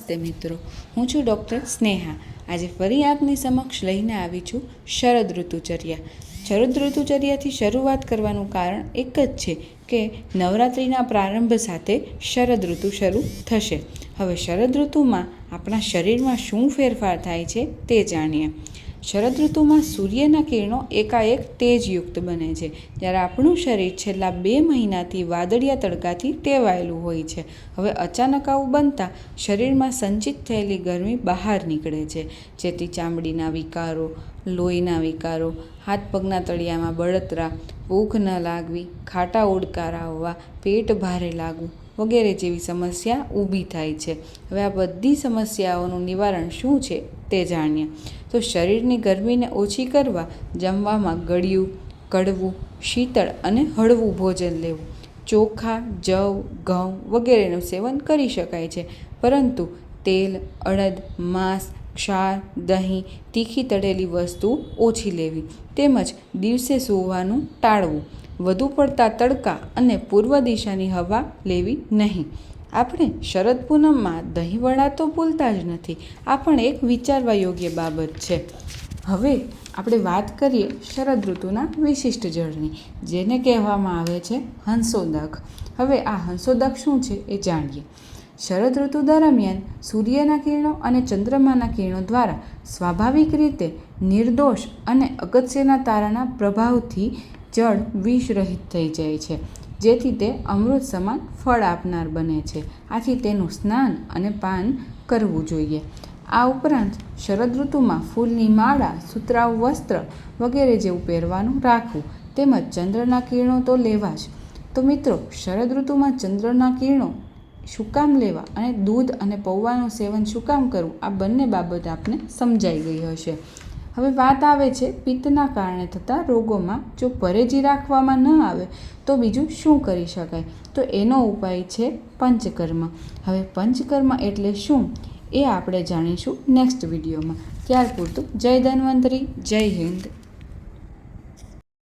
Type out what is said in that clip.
નમસ્તે મિત્રો, હું છું ડૉક્ટર સ્નેહા। આજે ફરી આપની સમક્ષ લઈને આવી છું શરદ ઋતુચર્યા। શરદ ઋતુચર્યાથી શરૂઆત કરવાનું કારણ એક જ છે કે નવરાત્રિના પ્રારંભ સાથે શરદ ઋતુ શરૂ થશે। હવે શરદ ઋતુમાં આપણા શરીરમાં શું ફેરફાર થાય છે તે જાણીએ। શરદ ઋતુમાં સૂર્યના કિરણો એકાએક તેજયુક્ત બને છે, જ્યારે આપણું શરીર છેલ્લા 2 મહિનાથી વાદળિયા તડકાથી ટેવાયેલું હોય છે। હવે અચાનક આવું બનતા શરીરમાં સંચિત થયેલી ગરમી બહાર નીકળે છે, જેથી ચામડીના વિકારો, લોહીના વિકારો, હાથ પગના તળિયામાં બળતરા, ભૂખ ન લાગવી, ખાટા ઓડકારા આવવા, પેટ ભારે લાગવું વગેરે જેવી સમસ્યા ઊભી થાય છે। હવે આ બધી સમસ્યાઓનું નિવારણ શું છે તે જાણીએ। તો શરીરની ગરમીને ઓછી કરવા જમવામાં ગળ્યું, કડવું, શીતળ અને હળવું ભોજન લેવું। ચોખા, જવ, ઘઉં વગેરેનું સેવન કરી શકાય છે, પરંતુ તેલ, અડદ, માંસ, ક્ષાર, દહીં, તીખી તળેલી વસ્તુ ઓછી લેવી, તેમજ દિવસે સૂવાનું ટાળવું। વધુ પડતા તડકા અને પૂર્વ દિશાની હવા લેવી નહીં। આપણે શરદ પૂનમમાં દહીંવડા તો ભૂલતા જ નથી, આ પણ એક વિચારવા યોગ્ય બાબત છે। હવે આપણે વાત કરીએ શરદ ઋતુના વિશિષ્ટ જળની, જેને કહેવામાં આવે છે હંસોદક। હવે આ હંસોદક શું છે એ જાણીએ। શરદ ઋતુ દરમિયાન સૂર્યના કિરણો અને ચંદ્રમાના કિરણો દ્વારા સ્વાભાવિક રીતે નિર્દોષ અને અગત્યના તારાના પ્રભાવથી જળ વિષરહિત થઈ જાય છે, જેથી તે અમૃત સમાન ફળ આપનાર બને છે। આથી તેનું સ્નાન અને પાન કરવું જોઈએ। આ ઉપરાંત શરદ ઋતુમાં ફૂલની માળા, સુતરાઉ વસ્ત્ર વગેરે જેવું પહેરવાનું રાખવું, તેમજ ચંદ્રના કિરણો તો લેવા જ। તો મિત્રો, શરદ ઋતુમાં ચંદ્રના કિરણો શું કામ લેવા અને દૂધ અને પૌવાનું સેવન શું કામ કરવું, આ બંને બાબત આપને સમજાઈ ગઈ હશે। હવે વાત આવે છે પિત્તના કારણે થતા રોગોમાં જો પરેજી રાખવામાં ન આવે તો બીજું શું કરી શકાય? તો એનો ઉપાય છે પંચકર્મ। હવે પંચકર્મ એટલે શું એ આપણે જાણીશું નેક્સ્ટ વિડીયોમાં। ત્યાર પૂરતું જય ધન્વંતરી, જય હિન્દ।